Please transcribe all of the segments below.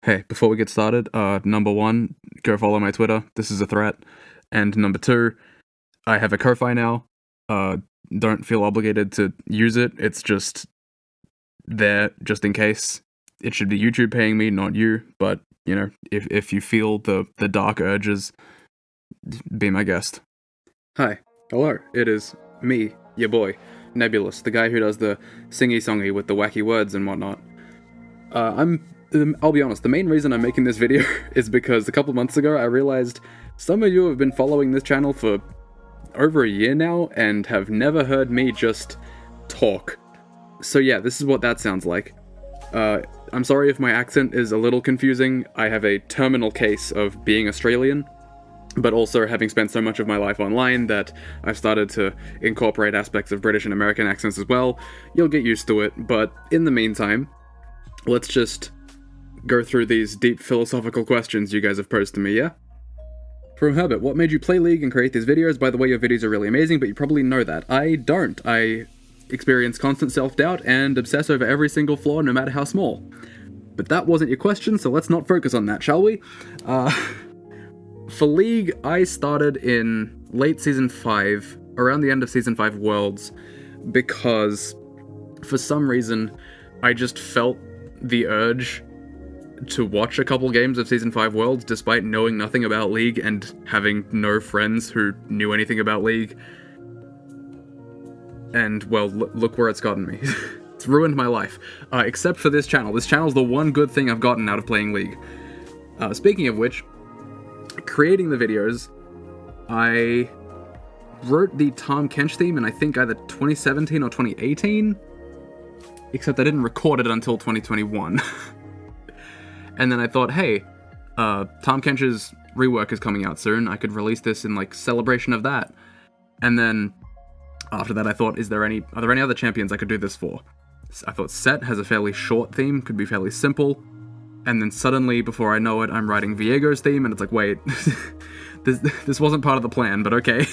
Hey, before we get started, number one, go follow my Twitter. This is a threat. And number two, I have a Ko-Fi now. Don't feel obligated to use it. It's just there just in case. It should be YouTube paying me, not you. But, you know, if you feel the dark urges, be my guest. Hi. Hello. It is me, your boy, Nebulus, the guy who does the singy-songy with the wacky words and whatnot. I'll be honest, the main reason I'm making this video is because a couple months ago I realized some of you have been following this channel for over a year now and have never heard me just talk. So yeah, this is what that sounds like. I'm sorry if my accent is a little confusing. I have a terminal case of being Australian, but also having spent so much of my life online that I've started to incorporate aspects of British and American accents as well. You'll get used to it, but in the meantime, let's just go through these deep philosophical questions you guys have posed to me, yeah? From Herbert, what made you play League and create these videos? By the way, your videos are really amazing, but you probably know that. I don't. I experience constant self-doubt and obsess over every single flaw, no matter how small. But that wasn't your question, so let's not focus on that, shall we? For League, I started in late Season 5, around the end of Season 5 Worlds, because for some reason, I just felt the urge to watch a couple games of Season 5 Worlds despite knowing nothing about League and having no friends who knew anything about League. And, well, look where it's gotten me. It's ruined my life. Except for this channel. This channel's the one good thing I've gotten out of playing League. Speaking of which, creating the videos, I wrote the Tahm Kench theme in I think either 2017 or 2018, except I didn't record it until 2021. And then I thought, hey, Tahm Kench's rework is coming out soon. I could release this in, like, celebration of that. And then after that I thought, are there any other champions I could do this for? I thought Set has a fairly short theme, could be fairly simple. And then suddenly, before I know it, I'm writing Viego's theme, and it's like, wait, this wasn't part of the plan, but okay.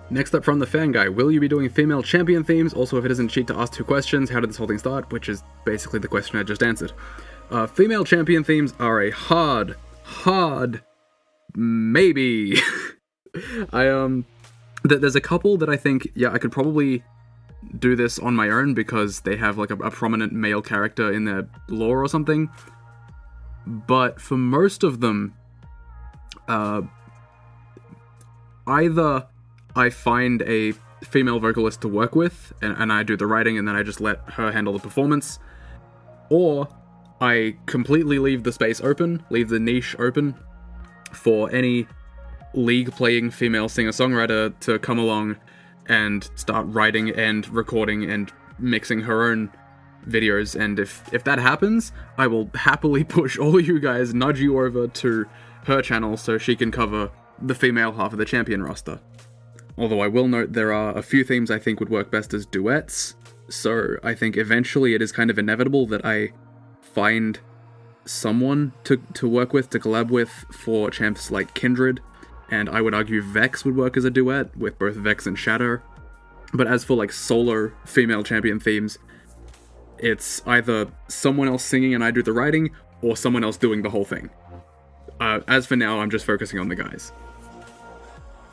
Next up from the fan guy, will you be doing female champion themes? Also, if it isn't cheat to ask 2 questions, how did this whole thing start? Which is basically the question I just answered. Female champion themes are a hard maybe. There's a couple that I think, yeah, I could probably do this on my own because they have like a prominent male character in their lore or something. But for most of them, either I find a female vocalist to work with, and I do the writing, and then I just let her handle the performance, or I completely leave the space open, leave the niche open, for any League-playing female singer-songwriter to come along and start writing and recording and mixing her own videos, and if that happens, I will happily push all you guys, nudge you over to her channel so she can cover the female half of the champion roster. Although I will note there are a few themes I think would work best as duets, so I think eventually it is kind of inevitable that I find someone to work with, to collab with, for champs like Kindred, and I would argue Vex would work as a duet with both Vex and Shadow. But as for like solo female champion themes, it's either someone else singing and I do the writing, or someone else doing the whole thing. As for now, I'm just focusing on the guys.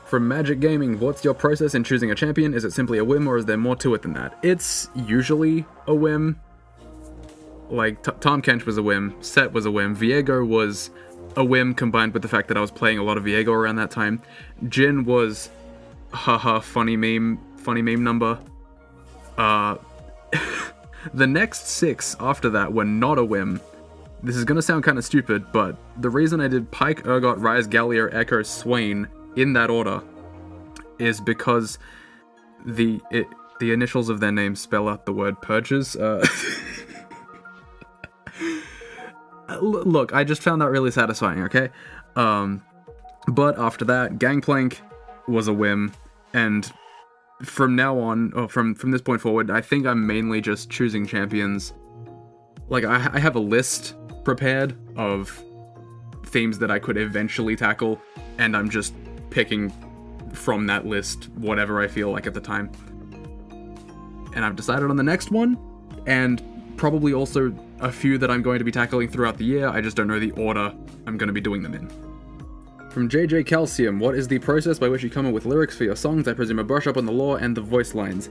From Magic Gaming, what's your process in choosing a champion? Is it simply a whim, or is there more to it than that? It's usually a whim. Like, Tahm Kench was a whim, Set was a whim, Viego was a whim combined with the fact that I was playing a lot of Viego around that time. Jhin was, haha, funny meme number. The next 6 after that were not a whim. This is gonna sound kind of stupid, but the reason I did Pyke, Urgot, Ryze, Galio, Echo, Swain in that order is because the initials of their names spell out the word purges. Look, I just found that really satisfying, okay? But after that, Gangplank was a whim, and from now on, or from this point forward, I think I'm mainly just choosing champions. Like, I have a list prepared of themes that I could eventually tackle, and I'm just picking from that list whatever I feel like at the time. And I've decided on the next one, and probably also a few that I'm going to be tackling throughout the year. I just don't know the order I'm going to be doing them in. From JJ Calcium, what is the process by which you come up with lyrics for your songs? I presume a brush up on the lore and the voice lines.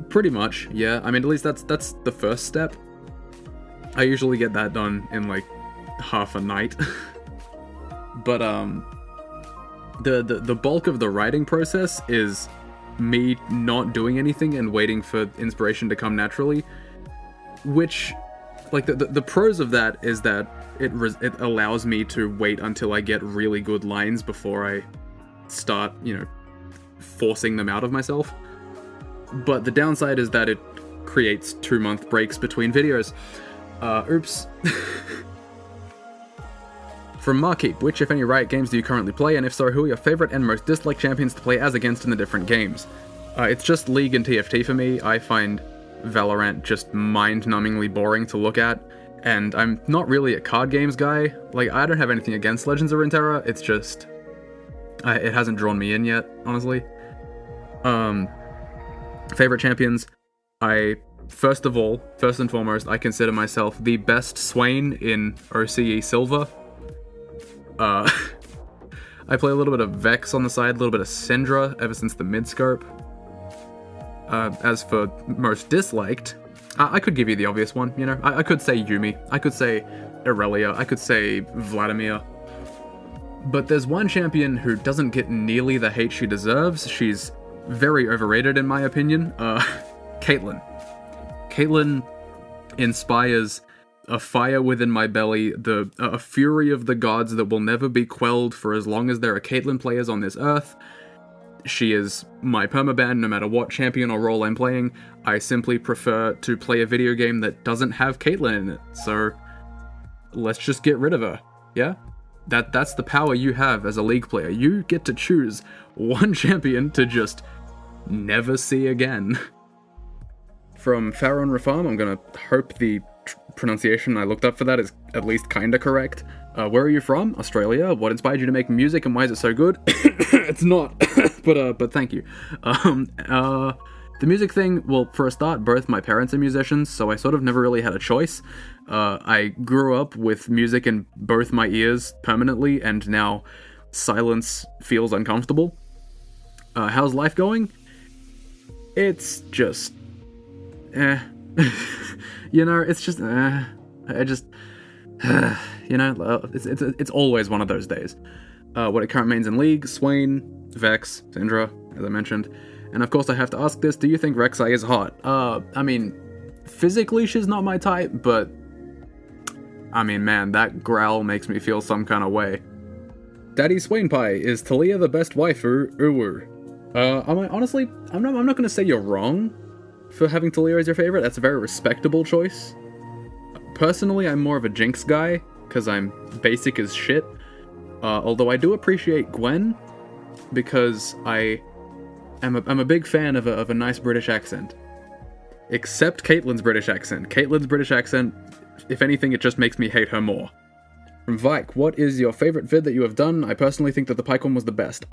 Pretty much, yeah. I mean, at least that's the first step. I usually get that done in like half a night. But the bulk of the writing process is me not doing anything and waiting for inspiration to come naturally. Which, like, the pros of that is that it allows me to wait until I get really good lines before I start, forcing them out of myself. But the downside is that it creates 2-month breaks between videos. Oops. From Markeep, which, if any, Riot games do you currently play, and if so, who are your favorite and most disliked champions to play as against in the different games? It's just League and TFT for me. I find Valorant just mind-numbingly boring to look at, and I'm not really a card games guy. Like, I don't have anything against Legends of Runeterra, it's just it hasn't drawn me in yet, honestly. Favorite champions, first and foremost, I consider myself the best Swain in OCE Silver. I play a little bit of Vex on the side, a little bit of Syndra ever since the mid-scope. As for most disliked, I could give you the obvious one, I could say Yuumi, I could say Irelia, I could say Vladimir. But there's one champion who doesn't get nearly the hate she deserves. She's very overrated in my opinion. Caitlyn. Caitlyn inspires a fire within my belly, a fury of the gods that will never be quelled for as long as there are Caitlyn players on this earth. She is my permaban no matter what champion or role I'm playing. I simply prefer to play a video game that doesn't have Caitlyn in it, so let's just get rid of her, yeah? That's the power you have as a League player. You get to choose one champion to just never see again. From Farron Rafam, I'm gonna hope the pronunciation I looked up for that is at least kinda correct. Where are you from? Australia. What inspired you to make music and why is it so good? It's not, but thank you. The music thing, well, for a start, both my parents are musicians, so I sort of never really had a choice. I grew up with music in both my ears permanently, and now silence feels uncomfortable. How's life going? It's just... it's just... it's always one of those days. What it currently means in League, Swain, Vex, Syndra, as I mentioned. And of course I have to ask this, do you think Rek'Sai is hot? I mean, physically she's not my type, but... I mean, man, that growl makes me feel some kind of way. Daddy Swain Pie, is Taliyah the best waifu? Uwu. Honestly, I'm not gonna say you're wrong for having Taliyah as your favorite. That's a very respectable choice. Personally, I'm more of a Jinx guy, because I'm basic as shit. Although I do appreciate Gwen, because I'm a big fan of a nice British accent. Except Caitlyn's British accent. Caitlyn's British accent, if anything, it just makes me hate her more. From Vike, what is your favorite vid that you have done? I personally think that the Pike one was the best.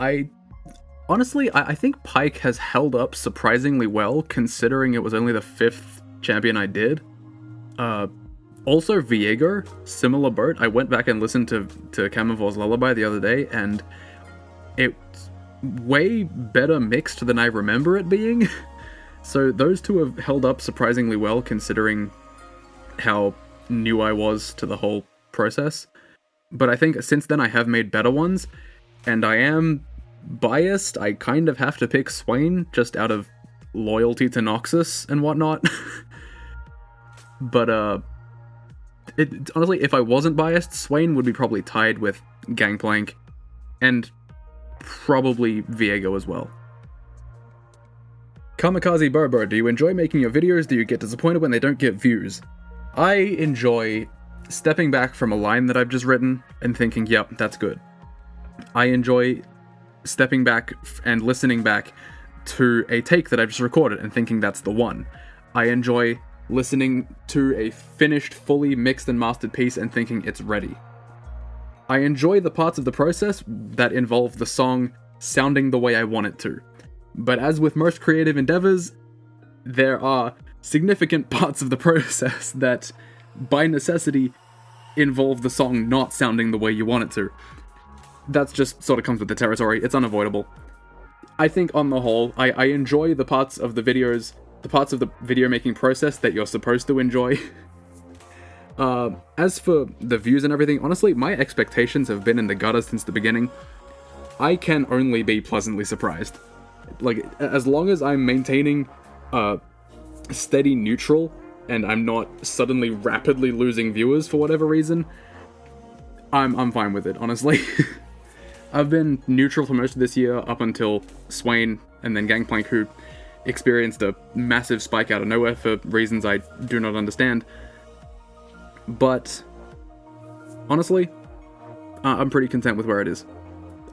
Honestly, I think Pike has held up surprisingly well, considering it was only the 5th champion I did. Also, Viego, similar boat. I went back and listened to Camivor's Lullaby the other day, and it's way better mixed than I remember it being. So those two have held up surprisingly well, considering how new I was to the whole process. But I think since then I have made better ones, and I am biased. I kind of have to pick Swain, just out of loyalty to Noxus and whatnot. But, honestly, if I wasn't biased, Swain would be probably tied with Gangplank, and probably Viego as well. Kamikaze Bobo, do you enjoy making your videos? Do you get disappointed when they don't get views? I enjoy stepping back from a line that I've just written and thinking, yep, that's good. I enjoy stepping back and listening back to a take that I've just recorded and thinking that's the one. I enjoy listening to a finished, fully mixed and mastered piece and thinking it's ready. I enjoy the parts of the process that involve the song sounding the way I want it to. But as with most creative endeavors, there are significant parts of the process that, by necessity, involve the song not sounding the way you want it to. That's just sort of comes with the territory. It's unavoidable. I think on the whole, I enjoy the parts of the videos, the parts of the video making process that you're supposed to enjoy. As for the views and everything, honestly, my expectations have been in the gutter since the beginning. I can only be pleasantly surprised. Like, as long as I'm maintaining steady neutral, and I'm not suddenly rapidly losing viewers for whatever reason, I'm fine with it, honestly. I've been neutral for most of this year, up until Swain and then Gangplank, who experienced a massive spike out of nowhere for reasons I do not understand. But, honestly, I'm pretty content with where it is.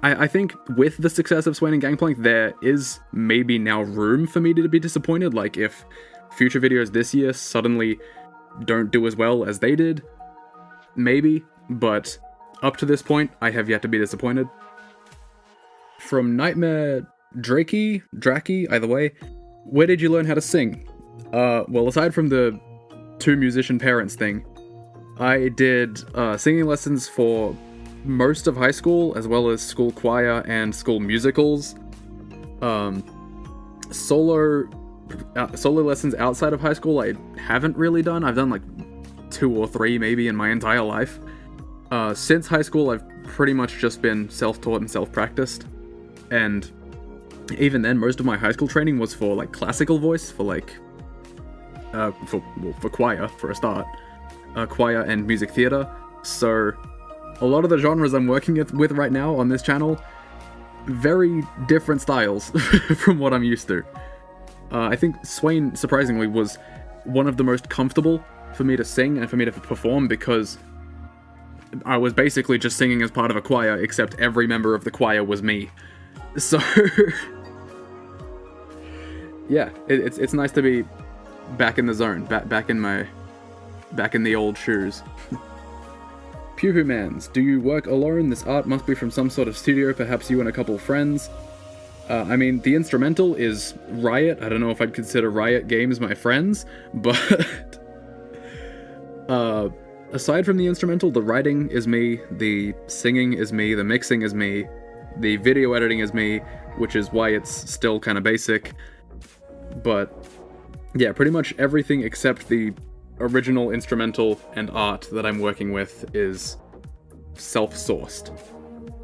I think with the success of Swain and Gangplank, there is maybe now room for me to be disappointed, like if future videos this year suddenly don't do as well as they did, maybe, but up to this point, I have yet to be disappointed. From Nightmare Drakey, either way, where did you learn how to sing? Well, aside from the 2 musician parents thing, I did singing lessons for most of high school, as well as school choir and school musicals. Solo lessons outside of high school I haven't really done. I've done like 2 or 3 maybe in my entire life. Since high school, I've pretty much just been self-taught and self-practiced. And even then, most of my high school training was for like classical voice, for like for choir for a start, choir and music theater. So a lot of the genres I'm working with right now on this channel, very different styles from what I'm used to. I think Swain, surprisingly, was one of the most comfortable for me to sing and for me to perform, because I was basically just singing as part of a choir, except every member of the choir was me. So, yeah, it's nice to be back in the zone, back in the old shoes. Pewhoo Mans, do you work alone? This art must be from some sort of studio, perhaps you and a couple friends. I mean, the instrumental is Riot. I don't know if I'd consider Riot Games my friends, but aside from the instrumental, the writing is me, the singing is me, the mixing is me, the video editing is me, which is why it's still kind of basic. But yeah, pretty much everything except the original instrumental and art that I'm working with is self-sourced.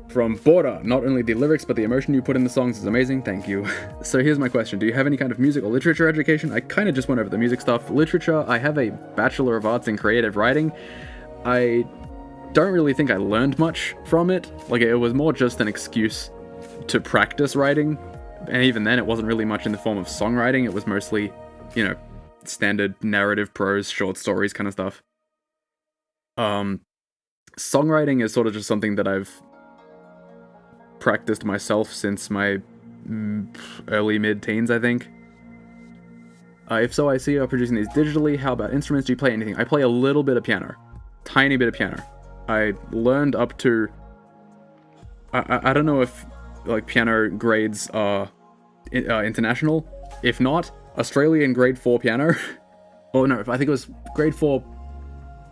From Bora, not only the lyrics but the emotion you put in the songs is amazing, thank you. So here's my question, do you have any kind of music or literature education? I kind of just went over the music stuff. Literature, I have a Bachelor of Arts in Creative Writing. I don't really think I learned much from it. Like, it was more just an excuse to practice writing, and even then it wasn't really much in the form of songwriting, it was mostly, you know, standard narrative prose, short stories kind of stuff. Songwriting is sort of just something that I've practiced myself since my early mid-teens, I think. If so, I see you are producing these digitally. How about instruments? Do you play anything? I play a little bit of piano. Tiny bit of piano. I learned up to... I don't know if like piano grades are international. If not, Australian grade 4 piano. Oh no, I think it was grade 4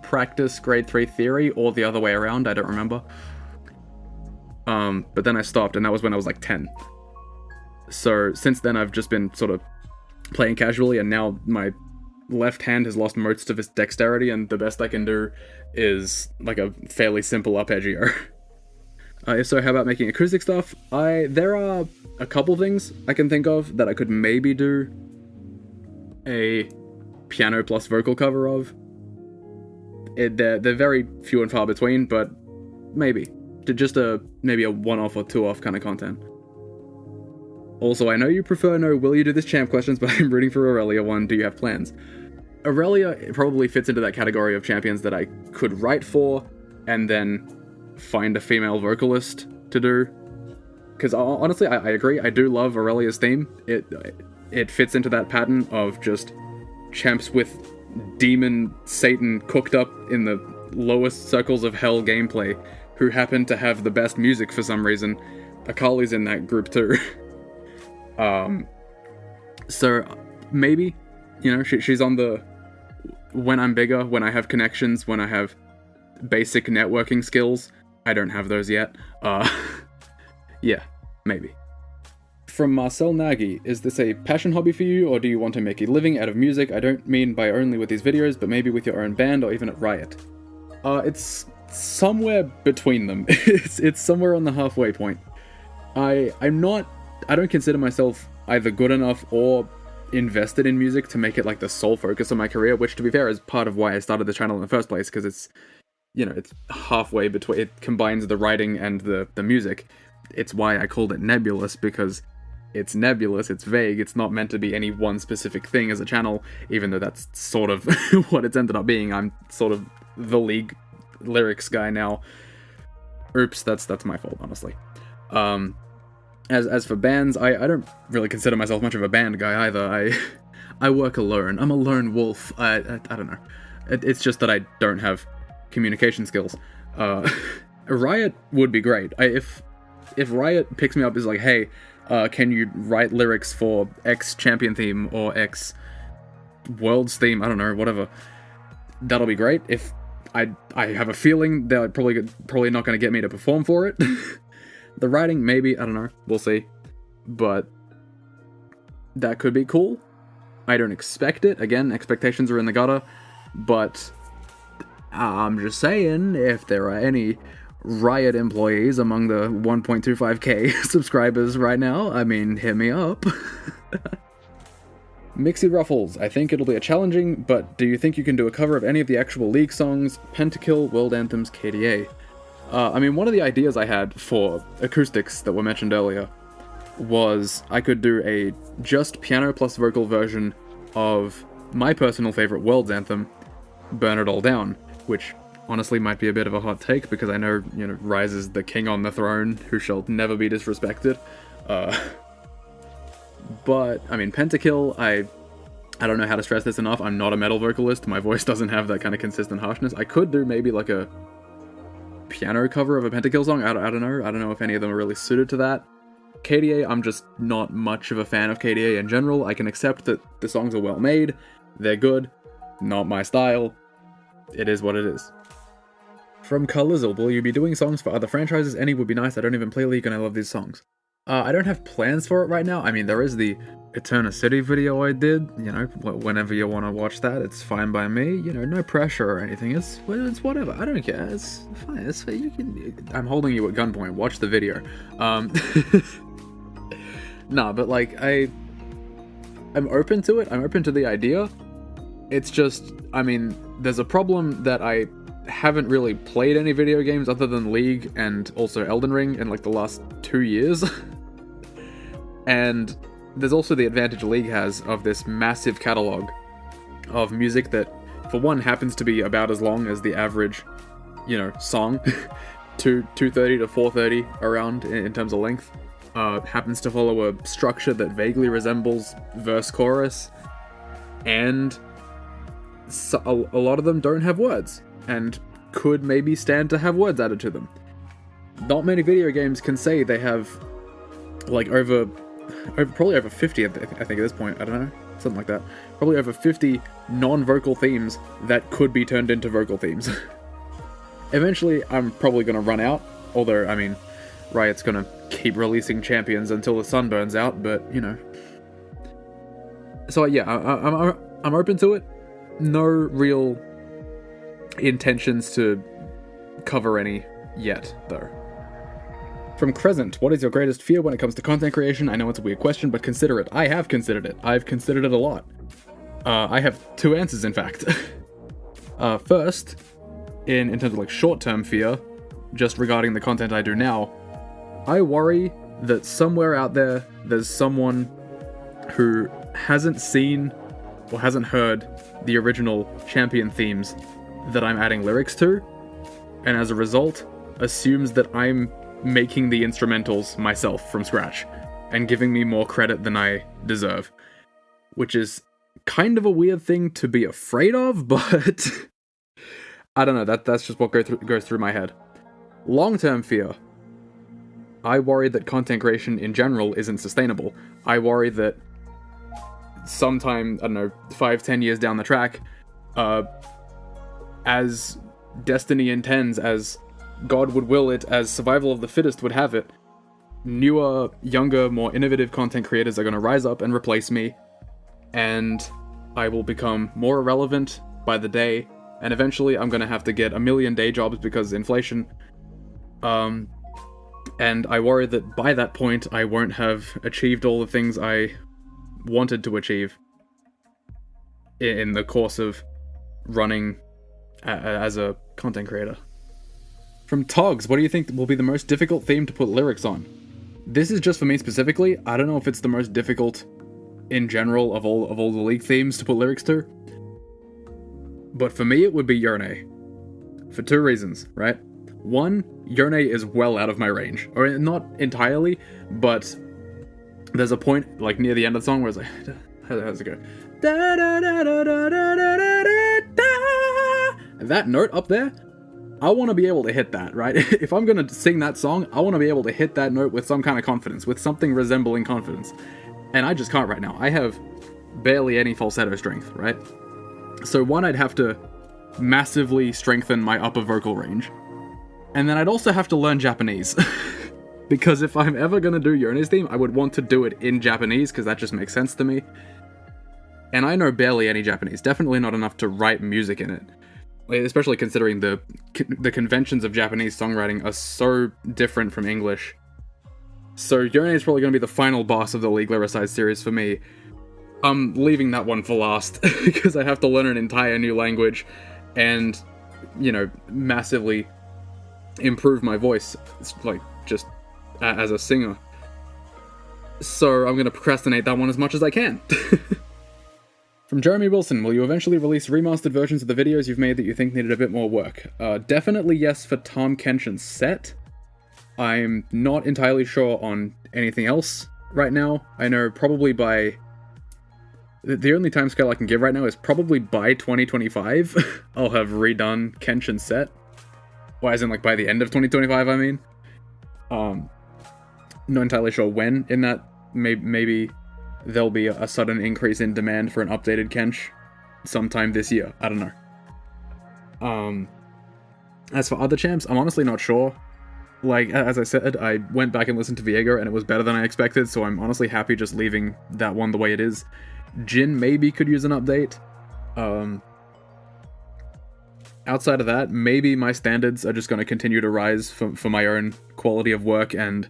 practice, grade 3 theory, or the other way around, I don't remember. But then I stopped, and that was when I was like 10. So since then I've just been sort of playing casually, and now my left hand has lost most of its dexterity, and the best I can do is like a fairly simple arpeggio. If so, how about making acoustic stuff? There are a couple things I can think of that I could maybe do a piano plus vocal cover of. They're very few and far between, but maybe. Just maybe a one-off or two-off kind of content. Also, I know you prefer no will you do this champ questions, but I'm rooting for Irelia one. Do you have plans? Irelia probably fits into that category of champions that I could write for, and then find a female vocalist to do. Because honestly, I agree, I do love Irelia's theme. It fits into that pattern of just champs with demon Satan cooked up in the lowest circles of hell gameplay, who happen to have the best music for some reason. Akali's in that group too. So maybe You know, she's on the when I'm bigger, when I have connections, when I have basic networking skills. I don't have those yet. Yeah, maybe. From Marcel Nagy, is this a passion hobby for you, or do you want to make a living out of music? I don't mean by only with these videos, but maybe with your own band, or even at Riot. It's somewhere between them. it's somewhere on the halfway point. I don't consider myself either good enough or invested in music to make it like the sole focus of my career, which to be fair is part of why I started the channel in the first place, because it's, you know, it's halfway between, it combines the writing and the music. It's why I called it Nebulous, because it's nebulous, it's vague, it's not meant to be any one specific thing as a channel, even though that's sort of what it's ended up being. I'm sort of the league lyrics guy now. Oops, that's my fault, honestly. As for bands, I don't really consider myself much of a band guy either. I work alone. I'm a lone wolf. I don't know. It's just that I don't have communication skills. Riot would be great. If Riot picks me up, is like, hey, can you write lyrics for X champion theme or X world's theme? I don't know, whatever. That'll be great. If I have a feeling they're probably not going to get me to perform for it. The writing, maybe, I don't know, we'll see. But that could be cool. I don't expect it. Again, expectations are in the gutter. But I'm just saying, if there are any Riot employees among the 1.25k subscribers right now, I mean, hit me up. Mixie Ruffles, I think it'll be a challenging, but do you think you can do a cover of any of the actual League songs, Pentakill, World Anthems, KDA? I mean, one of the ideas I had for acoustics that were mentioned earlier was I could do a just piano plus vocal version of my personal favorite World's Anthem, Burn It All Down, which honestly might be a bit of a hot take because I know, you know, Rise is the king on the throne who shall never be disrespected. But, I mean, Pentakill, I don't know how to stress this enough, I'm not a metal vocalist, my voice doesn't have that kind of consistent harshness. I could do maybe like a piano cover of a Pentakill song, I don't know if any of them are really suited to that. KDA, I'm just not much of a fan of KDA in general. I can accept that the songs are well made, they're good, not my style, it is what it is. From Carlizzle, will you be doing songs for other franchises? Any would be nice, I don't even play League and I love these songs. I don't have plans for it right now. I mean, there is the Eterna City video I did, you know, whenever you want to watch that, it's fine by me, you know, no pressure or anything, it's whatever, I don't care, it's fine, you can, I'm holding you at gunpoint, watch the video. Nah, but like, I'm open to it, I'm open to the idea, it's just, I mean, there's a problem that I haven't really played any video games other than League and also Elden Ring in like the last 2 years. And there's also the advantage League has of this massive catalog of music that, for one, happens to be about as long as the average, you know, song, 230 to 430 around in terms of length. Happens to follow a structure that vaguely resembles verse-chorus, and a lot of them don't have words, and could maybe stand to have words added to them. Not many video games can say they have, like, probably over 50, I think at this point, I don't know, something like that. Probably over 50 non-vocal themes that could be turned into vocal themes. Eventually, I'm probably going to run out, although, I mean, Riot's going to keep releasing champions until the sun burns out, but, you know. So, yeah, I'm open to it. No real intentions to cover any yet, though. From Crescent, what is your greatest fear when it comes to content creation? I know it's a weird question, but consider it. I have considered it. I've considered it a lot. I have 2 answers, in fact. First, in terms of like short-term fear, just regarding the content I do now, I worry that somewhere out there's someone who hasn't seen or hasn't heard the original champion themes that I'm adding lyrics to, and as a result, assumes that I'm making the instrumentals myself from scratch, and giving me more credit than I deserve. Which is kind of a weird thing to be afraid of, but I don't know, that's just what goes through my head. Long-term fear. I worry that content creation in general isn't sustainable. I worry that sometime, I don't know, 5-10 years down the track, as destiny intends, as God would will it, as survival of the fittest would have it, newer, younger, more innovative content creators are going to rise up and replace me, and I will become more irrelevant by the day, and eventually I'm going to have to get a million day jobs because inflation. And I worry that by that point I won't have achieved all the things I wanted to achieve in the course of running as a content creator. From Togs, what do you think will be the most difficult theme to put lyrics on? This is just for me specifically. I don't know if it's the most difficult in general of all the League themes to put lyrics to. But for me, it would be Yone. For two reasons, right? One, Yone is well out of my range. Or not entirely, but there's a point, like, near the end of the song where it's like, how does it go? That note up there, I want to be able to hit that, right? If I'm going to sing that song, I want to be able to hit that note with some kind of confidence, with something resembling confidence. And I just can't right now. I have barely any falsetto strength, right? So one, I'd have to massively strengthen my upper vocal range. And then I'd also have to learn Japanese. Because if I'm ever going to do Yone's theme, I would want to do it in Japanese, because that just makes sense to me. And I know barely any Japanese. Definitely not enough to write music in it. Especially considering the conventions of Japanese songwriting are so different from English. So Yone is probably going to be the final boss of the already-lyricised series for me. I'm leaving that one for last, because I have to learn an entire new language and, you know, massively improve my voice, like, just as a singer. So I'm going to procrastinate that one as much as I can. From Jeremy Wilson, will you eventually release remastered versions of the videos you've made that you think needed a bit more work? Definitely yes for Tom Kenshin's set. I'm not entirely sure on anything else right now. I know probably by... The only timescale I can give right now is probably by 2025, I'll have redone Kenshin's set. Well, as in, like, by the end of 2025, I mean. Not entirely sure when in that. Maybe there'll be a sudden increase in demand for an updated Kensh sometime this year. I don't know. As for other champs, I'm honestly not sure. Like, as I said, I went back and listened to Viego, and it was better than I expected, so I'm honestly happy just leaving that one the way it is. Jin maybe could use an update. Outside of that, maybe my standards are just going to continue to rise for my own quality of work, and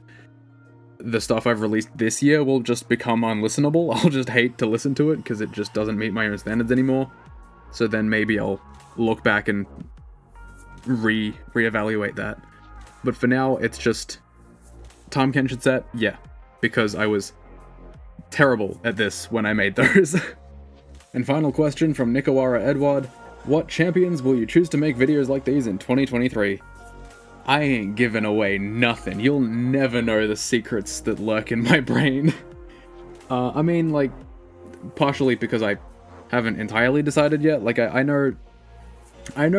the stuff I've released this year will just become unlistenable. I'll just hate to listen to it, because it just doesn't meet my own standards anymore. So then maybe I'll look back and reevaluate that. But for now, it's just Tom Kenshin set, yeah, because I was terrible at this when I made those. And final question from Nikawara Edward. What champions will you choose to make videos like these in 2023? I ain't giving away nothing. You'll never know the secrets that lurk in my brain. I mean, like, partially because I haven't entirely decided yet. Like, I know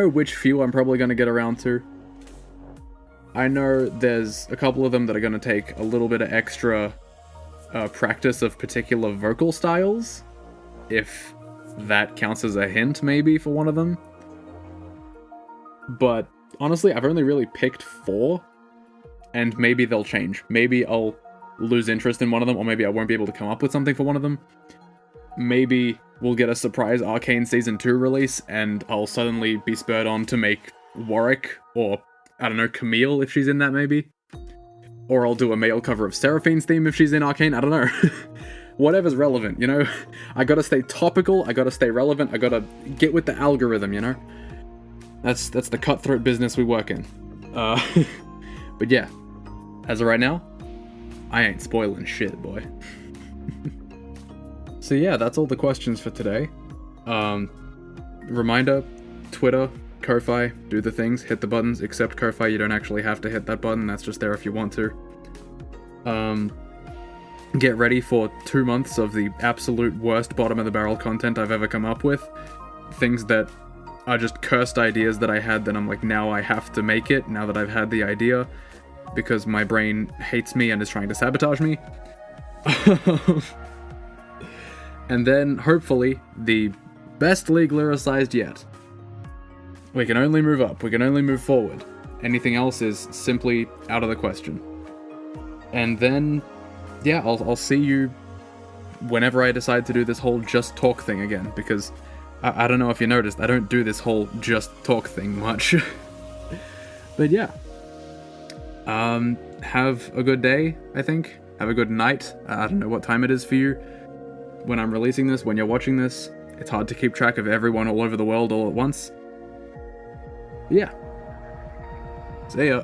which few I'm probably going to get around to. I know there's a couple of them that are going to take a little bit of extra practice of particular vocal styles, if that counts as a hint, maybe, for one of them. But honestly, I've only really picked 4, and maybe they'll change. Maybe I'll lose interest in one of them, or maybe I won't be able to come up with something for one of them. Maybe we'll get a surprise Arcane Season 2 release, and I'll suddenly be spurred on to make Warwick, or, I don't know, Camille, if she's in that, maybe. Or I'll do a male cover of Seraphine's theme if she's in Arcane, I don't know. Whatever's relevant, you know? I gotta stay topical, I gotta stay relevant, I gotta get with the algorithm, you know? That's the cutthroat business we work in. But yeah, as of right now, I ain't spoiling shit, boy. So yeah, that's all the questions for today. Reminder, Twitter, Ko-Fi, do the things, hit the buttons, except Ko-Fi, you don't actually have to hit that button, that's just there if you want to. Get ready for 2 months of the absolute worst bottom-of-the-barrel content I've ever come up with. Things that are just cursed ideas that I had that I'm like, now I have to make it, now that I've had the idea, because my brain hates me and is trying to sabotage me. And then, hopefully, the best league lyricised yet. We can only move up, we can only move forward. Anything else is simply out of the question. And then, yeah, I'll see you whenever I decide to do this whole just talk thing again, because I don't know if you noticed, I don't do this whole just talk thing much. But yeah. Have a good day, I think. Have a good night. I don't know what time it is for you when I'm releasing this, when you're watching this. It's hard to keep track of everyone all over the world all at once. Yeah. See ya.